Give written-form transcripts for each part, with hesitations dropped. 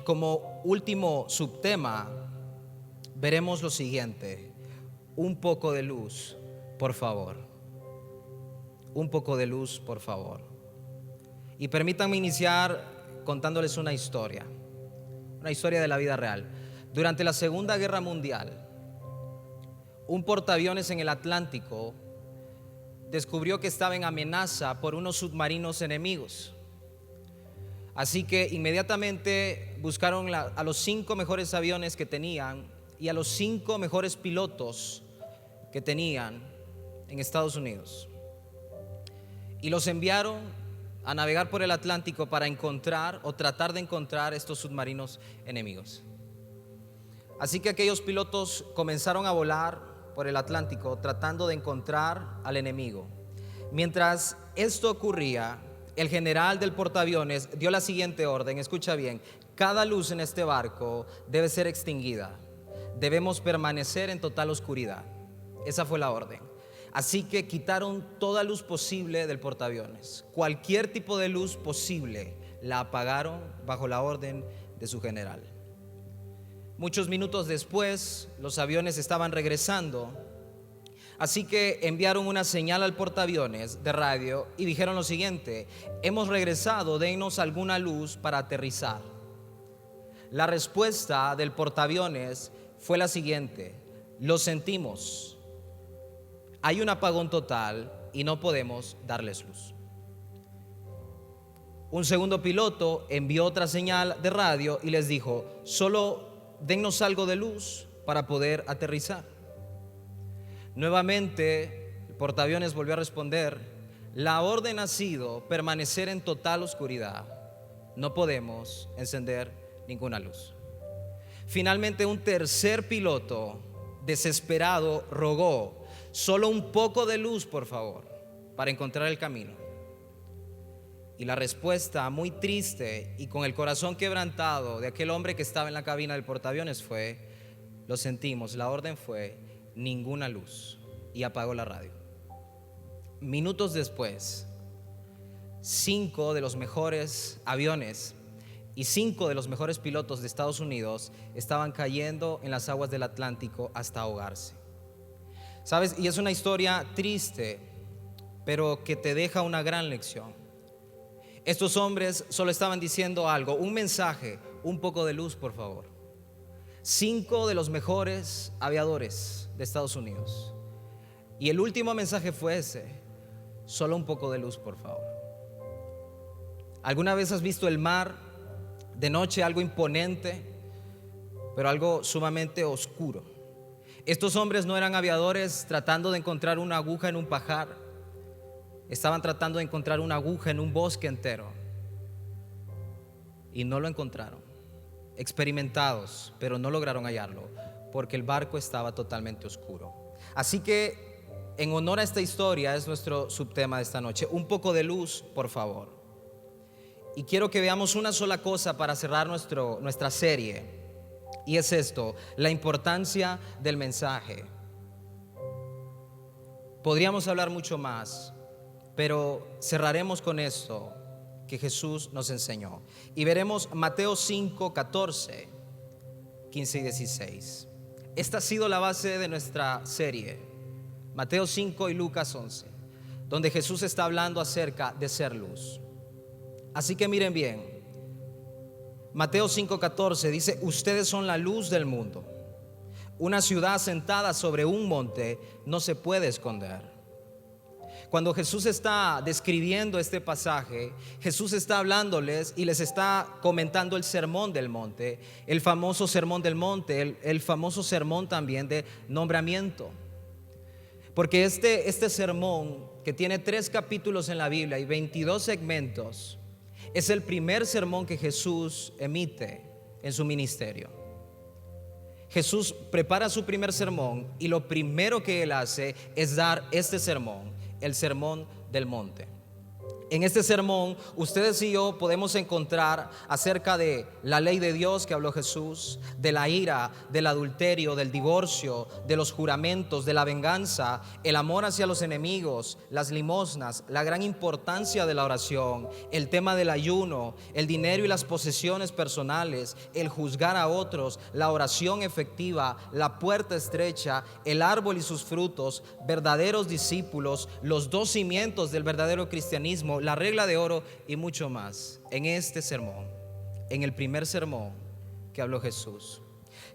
como último subtema veremos lo siguiente: un poco de luz, por favor. Un poco de luz, por favor. Y permítanme iniciar contándoles una historia de la vida real. Durante la Segunda Guerra Mundial, un portaaviones en el Atlántico descubrió que estaba en amenaza por unos submarinos enemigos. Así que inmediatamente buscaron a los 5 mejores aviones que tenían y a los 5 mejores pilotos que tenían en Estados Unidos, y los enviaron a navegar por el Atlántico para encontrar o tratar de encontrar estos submarinos enemigos. Así que aquellos pilotos comenzaron a volar por el Atlántico tratando de encontrar al enemigo. Mientras esto ocurría, el general del portaaviones dio la siguiente orden: escucha bien, cada luz en este barco debe ser extinguida, debemos permanecer en total oscuridad. Esa fue la orden. Así que quitaron toda luz posible del portaaviones, cualquier tipo de luz posible la apagaron bajo la orden de su general. Muchos minutos después, los aviones estaban regresando, así que enviaron una señal al portaaviones de radio y dijeron lo siguiente: hemos regresado, denos alguna luz para aterrizar. La respuesta del portaaviones fue la siguiente: lo sentimos, hay un apagón total y no podemos darles luz. Un segundo piloto envió otra señal de radio y les dijo: solo dennos algo de luz para poder aterrizar. Nuevamente el portaaviones volvió a responder: la orden ha sido permanecer en total oscuridad, no podemos encender ninguna luz. Finalmente un tercer piloto desesperado rogó: solo un poco de luz, por favor, para encontrar el camino. Y la respuesta, muy triste y con el corazón quebrantado, de aquel hombre que estaba en la cabina del portaaviones fue: lo sentimos, la orden fue ninguna luz, y apagó la radio. Minutos después, 5 de los mejores aviones y 5 de los mejores pilotos de Estados Unidos estaban cayendo en las aguas del Atlántico hasta ahogarse. ¿Sabes? Y es una historia triste, pero que te deja una gran lección. Estos hombres solo estaban diciendo algo, un mensaje: un poco de luz, por favor. 5 de los mejores aviadores de Estados Unidos. Y el último mensaje fue ese: solo un poco de luz, por favor. ¿Alguna vez has visto el mar de noche? Algo imponente, pero algo sumamente oscuro. Estos hombres no eran aviadores tratando de encontrar una aguja en un pajar. Estaban tratando de encontrar una aguja en un bosque entero, y no lo encontraron. Experimentados, pero no lograron hallarlo porque el barco estaba totalmente oscuro. Así que en honor a esta historia es nuestro subtema de esta noche: un poco de luz, por favor. Y quiero que veamos una sola cosa para cerrar nuestra serie, y es esto: la importancia del mensaje. Podríamos hablar mucho más, pero cerraremos con esto que Jesús nos enseñó. Y veremos Mateo 5, 14, 15 y 16. Esta ha sido la base de nuestra serie, Mateo 5 y Lucas 11, donde Jesús está hablando acerca de ser luz. Así que miren bien, Mateo 5:14 dice: ustedes son la luz del mundo. Una ciudad asentada sobre un monte no se puede esconder. Cuando Jesús está describiendo este pasaje, Jesús está hablándoles y les está comentando el sermón del monte, el famoso sermón del monte, el famoso sermón también de nombramiento. Porque este sermón, que tiene 3 capítulos en la Biblia y 22 segmentos, es el primer sermón que Jesús emite en su ministerio. Jesús prepara su primer sermón y lo primero que él hace es dar este sermón, el sermón del monte. En este sermón, ustedes y yo podemos encontrar acerca de la ley de Dios que habló Jesús, de la ira, del adulterio, del divorcio, de los juramentos, de la venganza, el amor hacia los enemigos, las limosnas, la gran importancia de la oración, el tema del ayuno, el dinero y las posesiones personales, el juzgar a otros, la oración efectiva, la puerta estrecha, el árbol y sus frutos, verdaderos discípulos, los dos cimientos del verdadero cristianismo, la regla de oro y mucho más. En este sermón, en el primer sermón que habló Jesús,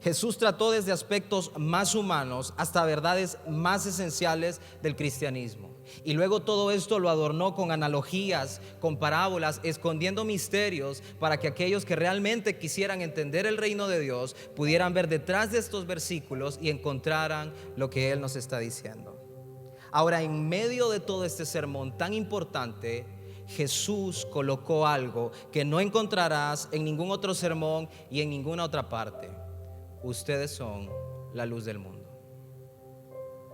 Jesús trató desde aspectos más humanos hasta verdades más esenciales del cristianismo. Y luego todo esto lo adornó con analogías, con parábolas, escondiendo misterios para que aquellos que realmente quisieran entender el reino de Dios pudieran ver detrás de estos versículos y encontraran lo que Él nos está diciendo. Ahora, en medio de todo este sermón tan importante, Jesús colocó algo que no encontrarás en ningún otro sermón y en ninguna otra parte. Ustedes son la luz del mundo.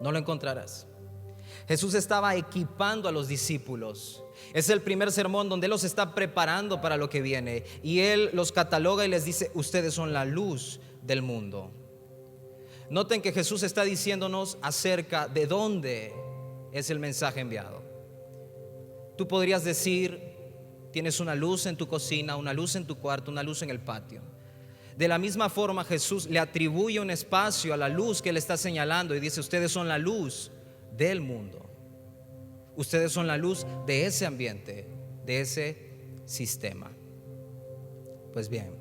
No lo encontrarás. Jesús estaba equipando a los discípulos. Es el primer sermón donde Él los está preparando para lo que viene. Y Él los cataloga y les dice: ustedes son la luz del mundo. Noten que Jesús está diciéndonos acerca de dónde es el mensaje enviado. Tú podrías decir: tienes una luz en tu cocina, una luz en tu cuarto, una luz en el patio. De la misma forma, Jesús le atribuye un espacio a la luz que Él está señalando y dice: ustedes son la luz del mundo. Ustedes son la luz de ese ambiente, de ese sistema. Pues bien,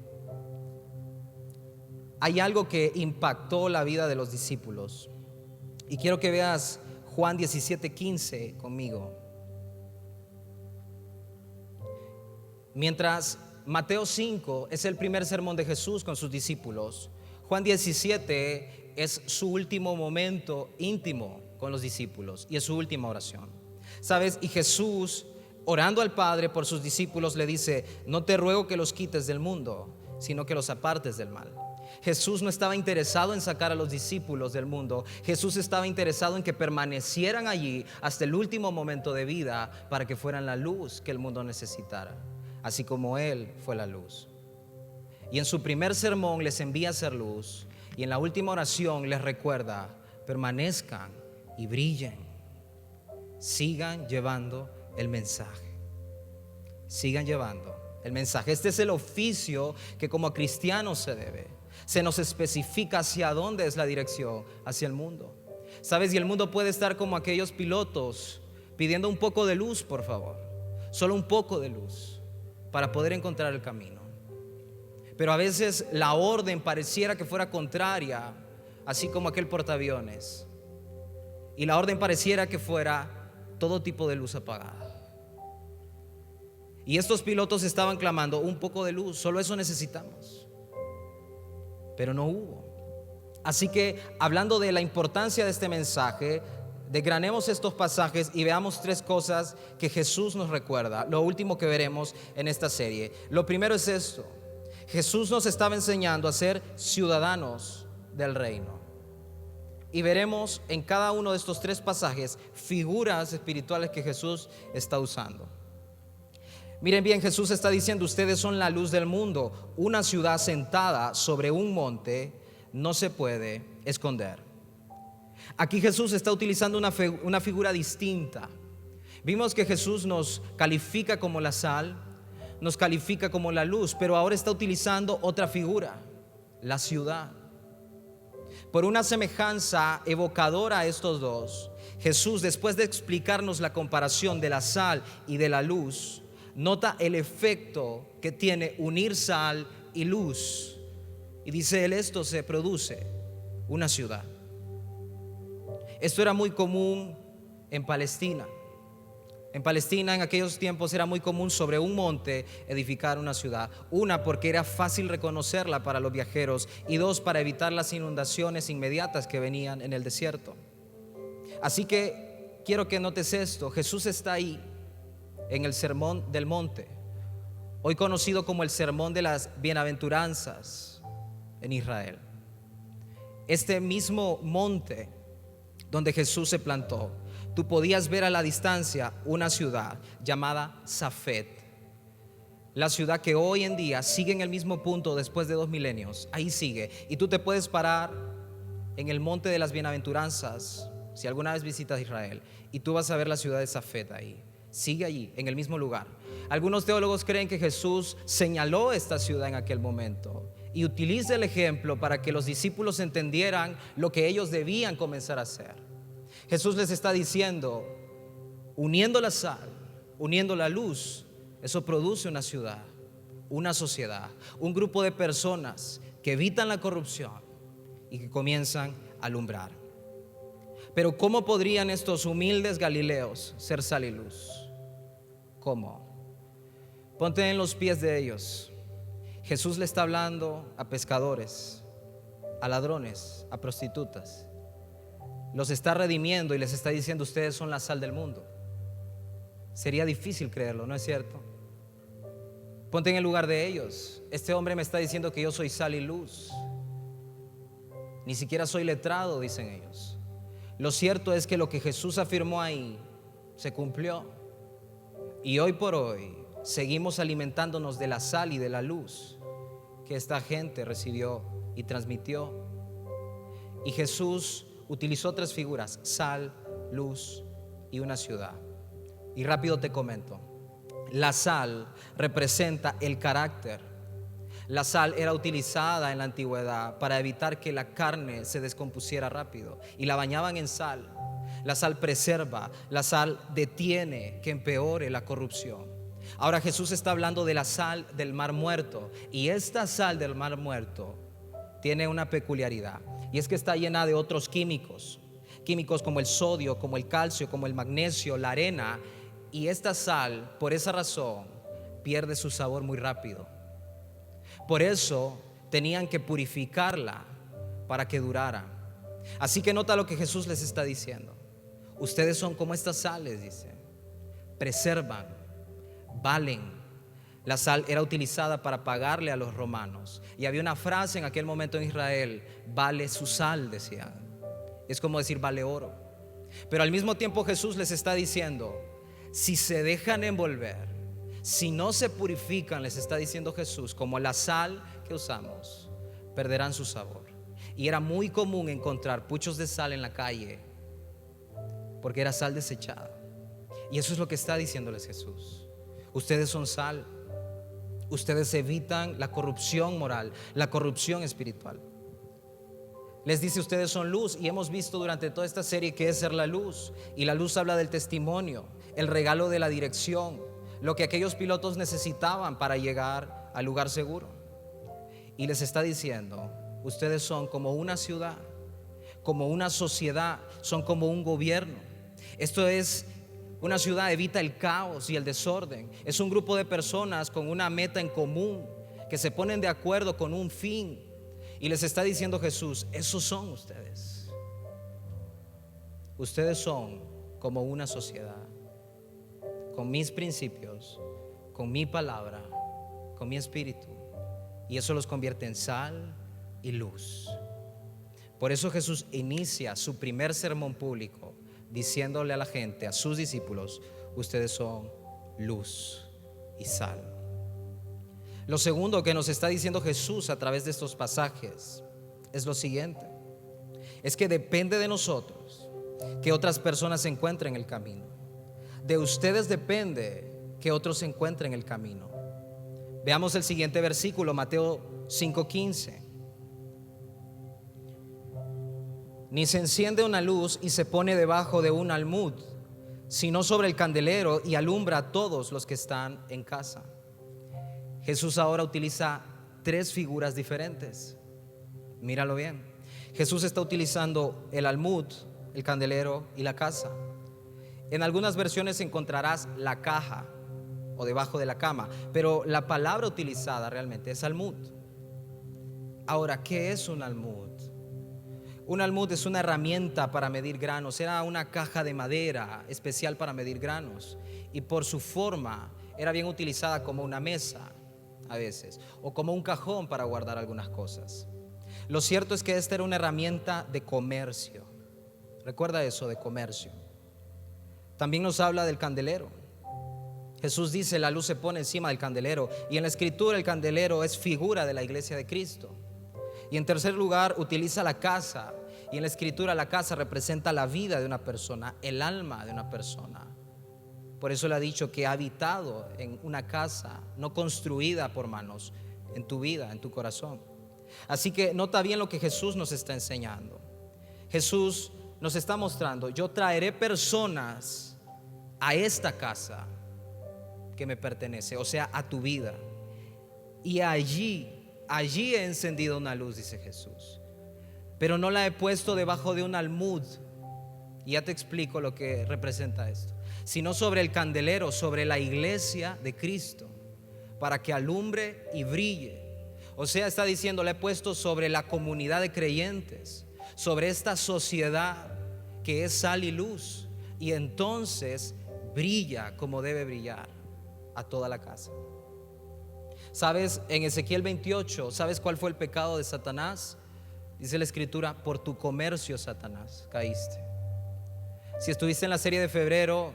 hay algo que impactó la vida de los discípulos. Y quiero que veas Juan 17:15 conmigo. Mientras Mateo 5 es el primer sermón de Jesús con sus discípulos, Juan 17 es su último momento íntimo con los discípulos y es su última oración. ¿Sabes? Y Jesús, orando al Padre por sus discípulos, le dice: no te ruego que los quites del mundo, sino que los apartes del mal. Jesús no estaba interesado en sacar a los discípulos del mundo. Jesús estaba interesado en que permanecieran allí hasta el último momento de vida para que fueran la luz que el mundo necesitara, así como Él fue la luz. Y en su primer sermón les envía a ser luz, y en la última oración les recuerda: permanezcan y brillen. Sigan llevando el mensaje. Sigan llevando el mensaje. Este es el oficio que como cristianos se debe. Se nos especifica hacia dónde es la dirección, hacia el mundo. ¿Sabes? Y el mundo puede estar como aquellos pilotos pidiendo un poco de luz, por favor. Solo un poco de luz para poder encontrar el camino. Pero a veces la orden pareciera que fuera contraria, así como aquel portaaviones. Y la orden pareciera que fuera todo tipo de luz apagada. Y estos pilotos estaban clamando: un poco de luz, solo eso necesitamos. Pero no hubo. Así que, hablando de la importancia de este mensaje, desgranemos estos pasajes y veamos tres cosas que Jesús nos recuerda. Lo último que veremos en esta serie. Lo primero es esto: Jesús nos estaba enseñando a ser ciudadanos del reino. Y veremos en cada uno de estos tres pasajes figuras espirituales que Jesús está usando. Miren bien, Jesús está diciendo: ustedes son la luz del mundo. Una ciudad sentada sobre un monte no se puede esconder. Aquí Jesús está utilizando una figura distinta. Vimos que Jesús nos califica como la sal, nos califica como la luz, pero ahora está utilizando otra figura: la ciudad. Por una semejanza evocadora a estos dos, Jesús, después de explicarnos la comparación de la sal y de la luz, nota el efecto que tiene unir sal y luz. Y dice él: esto se produce una ciudad. Esto era muy común en Palestina. En Palestina en aquellos tiempos era muy común sobre un monte edificar una ciudad. Una, porque era fácil reconocerla para los viajeros, y dos, para evitar las inundaciones inmediatas que venían en el desierto. Así que quiero que notes esto: Jesús está ahí en el sermón del monte, hoy conocido como el sermón de las bienaventuranzas en Israel. Este mismo monte donde Jesús se plantó tú podías ver a la distancia una ciudad llamada Safed. La ciudad que hoy en día sigue en el mismo punto después de 2 milenios. Ahí sigue. Y tú te puedes parar en el monte de las bienaventuranzas, si alguna vez visitas Israel, y tú vas a ver la ciudad de Safed ahí. Sigue allí, en el mismo lugar. Algunos teólogos creen que Jesús señaló esta ciudad en aquel momento y utiliza el ejemplo para que los discípulos entendieran lo que ellos debían comenzar a hacer. Jesús les está diciendo, uniendo la sal, uniendo la luz, eso produce una ciudad, una sociedad, un grupo de personas que evitan la corrupción y que comienzan a alumbrar. Pero ¿cómo podrían estos humildes galileos ser sal y luz? ¿Cómo? Ponte en los pies de ellos. Jesús le está hablando a pescadores, a ladrones, a prostitutas. Los está redimiendo y les está diciendo: ustedes son la sal del mundo. Sería difícil creerlo, ¿no es cierto? Ponte en el lugar de ellos. Este hombre me está diciendo que yo soy sal y luz. Ni siquiera soy letrado, dicen ellos. Lo cierto es que lo que Jesús afirmó ahí se cumplió. Y hoy por hoy seguimos alimentándonos de la sal y de la luz que esta gente recibió y transmitió. Y Jesús utilizó 3 figuras: sal, luz y una ciudad. Y rápido te comento. La sal representa el carácter. La sal era utilizada en la antigüedad para evitar que la carne se descompusiera rápido, y la bañaban en sal. La sal preserva, la sal detiene que empeore la corrupción. Ahora Jesús está hablando de la sal del Mar Muerto, y esta sal del Mar Muerto tiene una peculiaridad, y es que está llena de otros químicos como el sodio, como el calcio, como el magnesio, la arena. Y esta sal, por esa razón, pierde su sabor muy rápido. Por eso tenían que purificarla para que durara. Así que nota lo que Jesús les está diciendo. Ustedes son como estas sales, dice. Preservan, valen. La sal era utilizada para pagarle a los romanos. Y había una frase en aquel momento en Israel: vale su sal, decían. Es como decir vale oro. Pero al mismo tiempo Jesús les está diciendo: si se dejan envolver, si no se purifican, les está diciendo Jesús, como la sal que usamos, perderán su sabor. Y era muy común encontrar puchos de sal en la calle, porque era sal desechada. Y eso es lo que está diciéndoles Jesús. Ustedes son sal. Ustedes evitan la corrupción moral, la corrupción espiritual. Les dice: ustedes son luz. Y hemos visto durante toda esta serie qué es ser la luz. Y la luz habla del testimonio, el regalo de la dirección, lo que aquellos pilotos necesitaban para llegar al lugar seguro. Y les está diciendo: ustedes son como una ciudad, como una sociedad, son como un gobierno. Esto es, una ciudad evita el caos y el desorden. Es un grupo de personas con una meta en común, que se ponen de acuerdo con un fin. Y les está diciendo Jesús: esos son ustedes. Ustedes son como una sociedad, con mis principios, con mi palabra, con mi espíritu. Y eso los convierte en sal y luz. Por eso Jesús inicia su primer sermón público diciéndole a la gente, a sus discípulos: ustedes son luz y sal. Lo segundo que nos está diciendo Jesús a través de estos pasajes es lo siguiente: es que depende de nosotros que otras personas se encuentren el camino. De ustedes depende que otros encuentren el camino. Veamos el siguiente versículo, Mateo 5:15. Ni se enciende una luz y se pone debajo de un almud, sino sobre el candelero, y alumbra a todos los que están en casa. Jesús ahora utiliza 3 figuras diferentes. Míralo bien. Jesús está utilizando el almud, el candelero y la casa. En algunas versiones encontrarás la caja o debajo de la cama, pero la palabra utilizada realmente es almud. Ahora, ¿qué es un almud? Un almud es una herramienta para medir granos. Era una caja de madera especial para medir granos, y por su forma era bien utilizada como una mesa a veces, o como un cajón para guardar algunas cosas. Lo cierto es que esta era una herramienta de comercio. Recuerda eso, de comercio. También nos habla del candelero. Jesús dice: la luz se pone encima del candelero. Y en la escritura el candelero es figura de la iglesia de Cristo. Y en tercer lugar utiliza la casa. Y en la escritura la casa representa la vida de una persona, el alma de una persona. Por eso le ha dicho que ha habitado en una casa no construida por manos, en tu vida, en tu corazón. Así que nota bien lo que Jesús nos está enseñando. Jesús nos está mostrando: yo traeré personas a esta casa que me pertenece, o sea, a tu vida. Y allí he encendido una luz, dice Jesús, pero no la he puesto debajo de un almud. Y ya te explico lo que representa esto. Sino sobre el candelero, sobre la iglesia de Cristo, para que alumbre y brille. O sea, está diciendo: la he puesto sobre la comunidad de creyentes, sobre esta sociedad que es sal y luz. Y entonces brilla como debe brillar a toda la casa. ¿Sabes? En Ezequiel 28, ¿sabes cuál fue el pecado de Satanás? Dice la escritura: por tu comercio, Satanás, caíste. Si estuviste en la serie de febrero,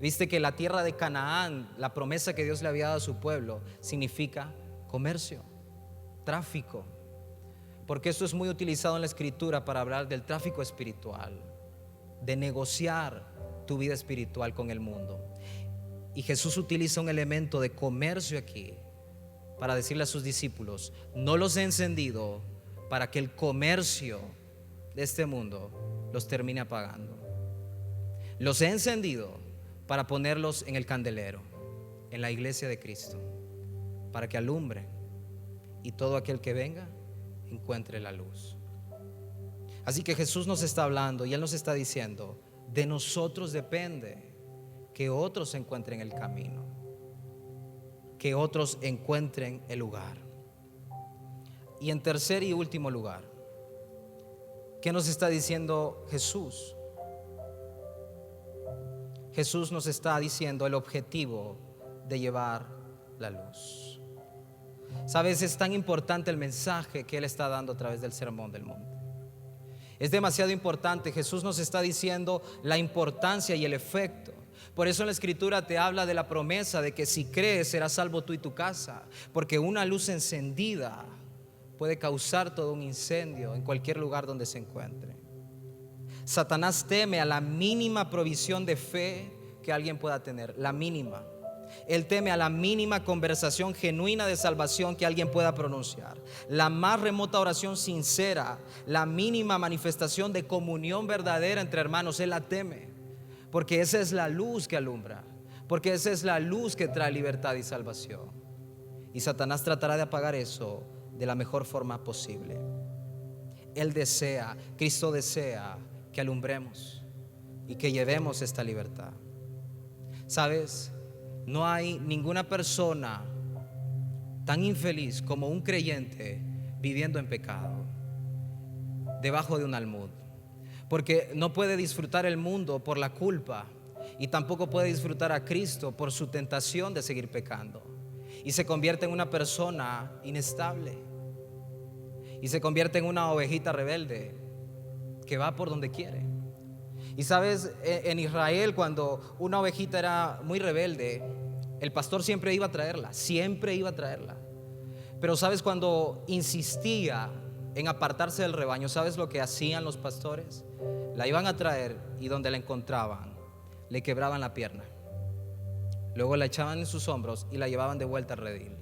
viste que la tierra de Canaán, la promesa que Dios le había dado a su pueblo, significa comercio, tráfico. Porque esto es muy utilizado en la escritura para hablar del tráfico espiritual, de negociar tu vida espiritual con el mundo. Y Jesús utiliza un elemento de comercio aquí para decirle a sus discípulos: no los he encendido para que el comercio de este mundo los termine apagando. Los he encendido para ponerlos en el candelero, en la iglesia de Cristo, para que alumbren y todo aquel que venga encuentre la luz. Así que Jesús nos está hablando y Él nos está diciendo: de nosotros depende que otros encuentren el camino, que otros encuentren el lugar. Y en tercer y último lugar, ¿qué nos está diciendo Jesús? Jesús nos está diciendo el objetivo de llevar la luz. Sabes, es tan importante el mensaje que Él está dando a través del Sermón del Monte. Es demasiado importante. Jesús nos está diciendo la importancia y el efecto. Por eso en la escritura te habla de la promesa de que si crees serás salvo tú y tu casa, porque una luz encendida puede causar todo un incendio en cualquier lugar donde se encuentre. Satanás teme a la mínima provisión de fe que alguien pueda tener, la mínima. Él teme a la mínima conversación genuina de salvación que alguien pueda pronunciar, la más remota oración sincera, la mínima manifestación de comunión verdadera entre hermanos. Él la teme, porque esa es la luz que alumbra, porque esa es la luz que trae libertad y salvación. Y Satanás tratará de apagar eso de la mejor forma posible. Él desea, Cristo desea que alumbremos y que llevemos esta libertad. ¿Sabes? No hay ninguna persona tan infeliz como un creyente viviendo en pecado, debajo de un almud, porque no puede disfrutar el mundo por la culpa y tampoco puede disfrutar a Cristo por su tentación de seguir pecando, y se convierte en una persona inestable y se convierte en una ovejita rebelde que va por donde quiere. Y sabes, en Israel, cuando una ovejita era muy rebelde, el pastor siempre iba a traerla, siempre iba a traerla. Pero sabes, cuando insistía en apartarse del rebaño, ¿sabes lo que hacían los pastores? La iban a traer y donde la encontraban, le quebraban la pierna. Luego la echaban en sus hombros y la llevaban de vuelta al redil.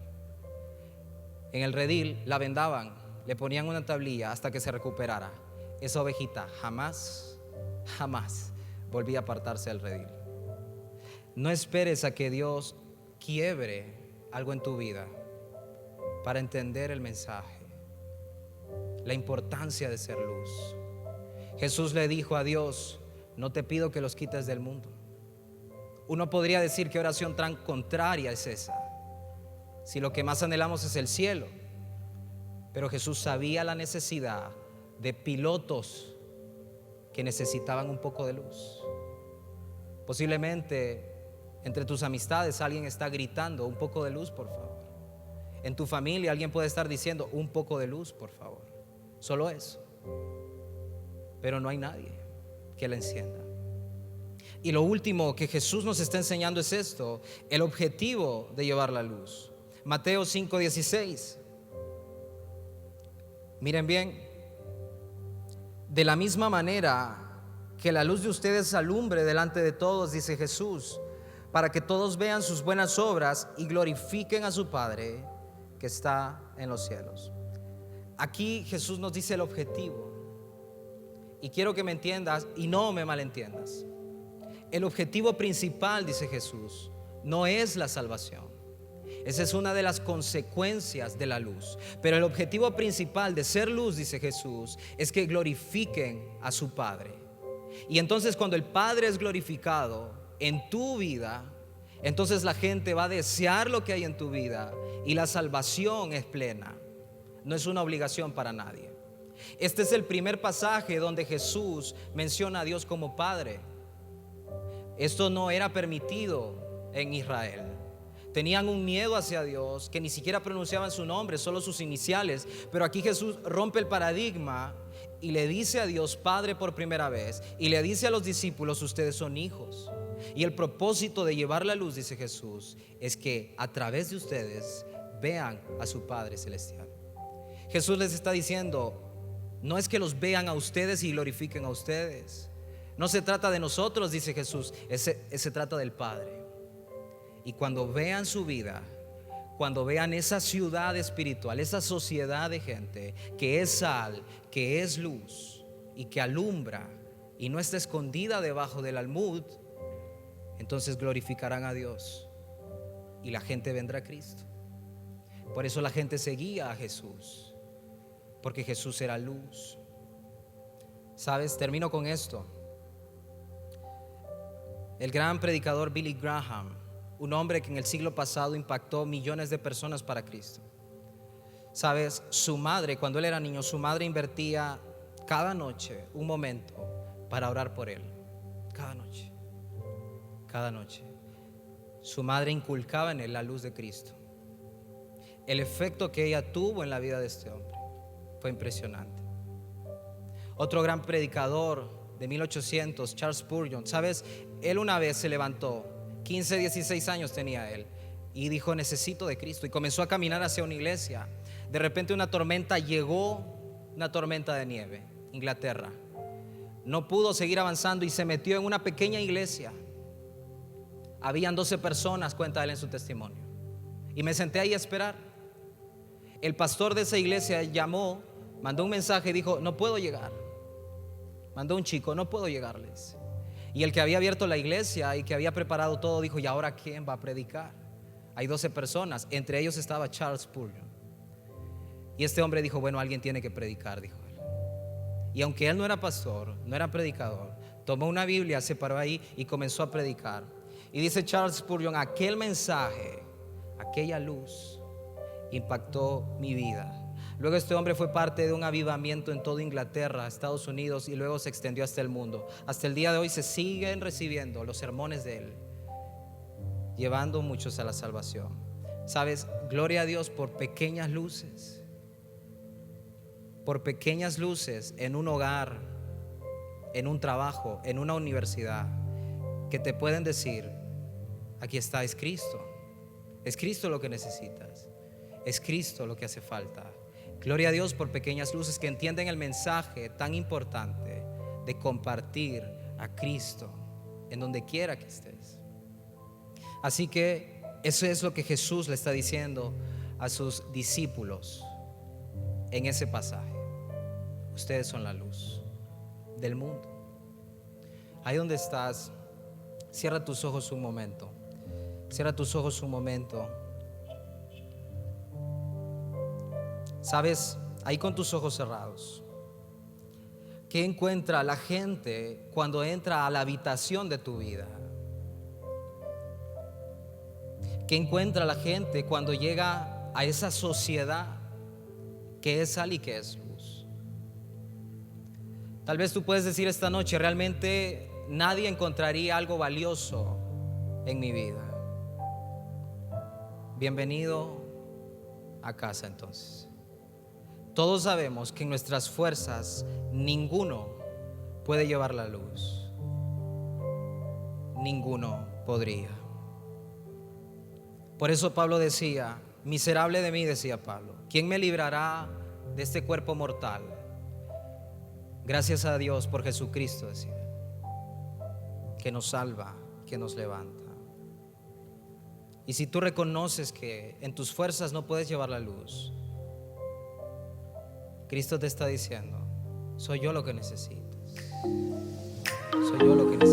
En el redil la vendaban, le ponían una tablilla hasta que se recuperara. Esa ovejita jamás volvía a apartarse del redil. No esperes a que Dios quiebre algo en tu vida para entender el mensaje, la importancia de ser luz. Jesús le dijo a Dios: no te pido que los quites del mundo. Uno podría decir: qué oración tan contraria es esa, si lo que más anhelamos es el cielo. Pero Jesús sabía la necesidad de pilotos que necesitaban un poco de luz. Posiblemente entre tus amistades alguien está gritando: un poco de luz, por favor. En tu familia alguien puede estar diciendo: un poco de luz, por favor. Solo eso. Pero no hay nadie que la encienda. Y lo último que Jesús nos está enseñando es esto, el objetivo de llevar la luz. Mateo 5:16. Miren bien, de la misma manera que la luz de ustedes alumbre delante de todos, dice Jesús, para que todos vean sus buenas obras y glorifiquen a su Padre que está en los cielos. Aquí Jesús nos dice el objetivo. Y quiero que me entiendas y no me malentiendas. El objetivo principal, dice Jesús, no es la salvación. Esa es una de las consecuencias de la luz. Pero el objetivo principal de ser luz, dice Jesús, es que glorifiquen a su Padre. Y entonces cuando el Padre es glorificado en tu vida, entonces la gente va a desear lo que hay en tu vida y la salvación es plena. No es una obligación para nadie. Este es el primer pasaje donde Jesús menciona a Dios como Padre. Esto no era permitido en Israel. Tenían un miedo hacia Dios que ni siquiera pronunciaban su nombre, solo sus iniciales. Pero aquí Jesús rompe el paradigma y le dice a Dios Padre por primera vez. Y le dice a los discípulos, ustedes son hijos. Y el propósito de llevar la luz, dice Jesús, es que a través de ustedes vean a su Padre celestial. Jesús les está diciendo, no es que los vean a ustedes y glorifiquen a ustedes. No se trata de nosotros, dice Jesús, se trata del Padre. Y cuando vean su vida, cuando vean esa ciudad espiritual, esa sociedad de gente que es sal, que es luz y que alumbra y no está escondida debajo del almud, entonces glorificarán a Dios y la gente vendrá a Cristo. Por eso la gente seguía a Jesús, porque Jesús era luz. ¿Sabes? Termino con esto. El gran predicador Billy Graham, un hombre que en el siglo pasado impactó millones de personas para Cristo. ¿Sabes? Su madre, cuando él era niño, su madre invertía cada noche un momento para orar por él. Cada noche. Cada noche. Su madre inculcaba en él la luz de Cristo. El efecto que ella tuvo en la vida de este hombre fue impresionante. Otro gran predicador de 1800, Charles Spurgeon, ¿sabes? Él una vez se levantó, 15, 16 años tenía él, y dijo, necesito de Cristo, y comenzó a caminar hacia una iglesia. De repente una tormenta llegó, una tormenta de nieve, Inglaterra. No pudo seguir avanzando y se metió en una pequeña iglesia. Habían 12 personas, cuenta él en su testimonio, y me senté ahí a esperar. El pastor de esa iglesia llamó, mandó un mensaje y dijo, no puedo llegar. Mandó un chico, no puedo llegarles. Y el que había abierto la iglesia y que había preparado todo dijo, ¿y ahora quién va a predicar? Hay 12 personas, entre ellos estaba Charles Spurgeon. Y este hombre dijo, bueno, alguien tiene que predicar, dijo él. Y aunque él no era pastor, no era predicador, tomó una Biblia, se paró ahí y comenzó a predicar. Y dice Charles Spurgeon, aquel mensaje, aquella luz impactó mi vida. Luego este hombre fue parte de un avivamiento en toda Inglaterra, Estados Unidos, y luego se extendió hasta el mundo. Hasta el día de hoy se siguen recibiendo los sermones de él, llevando muchos a la salvación. ¿Sabes? Gloria a Dios por pequeñas luces. Por pequeñas luces en un hogar, en un trabajo, en una universidad, que te pueden decir, aquí está, es Cristo. Es Cristo lo que necesitas. Es Cristo lo que hace falta. Gloria a Dios por pequeñas luces que entienden el mensaje tan importante de compartir a Cristo en donde quiera que estés. Así que eso es lo que Jesús le está diciendo a sus discípulos en ese pasaje. Ustedes son la luz del mundo. Ahí donde estás, cierra tus ojos un momento. Cierra tus ojos un momento. ¿Sabes? Ahí con tus ojos cerrados, ¿qué encuentra la gente cuando entra a la habitación de tu vida? ¿Qué encuentra la gente cuando llega a esa sociedad que es sal y que es luz? Tal vez tú puedes decir esta noche, realmente nadie encontraría algo valioso en mi vida. Bienvenido a casa entonces. Todos sabemos que en nuestras fuerzas ninguno puede llevar la luz. ninguno podría. Por eso Pablo decía, miserable de mí, decía Pablo, ¿quién me librará de este cuerpo mortal? Gracias a Dios por Jesucristo, decía, que nos salva, que nos levanta. Y si tú reconoces que en tus fuerzas no puedes llevar la luz, Cristo te está diciendo, soy yo lo que necesitas. Soy yo lo que necesitas.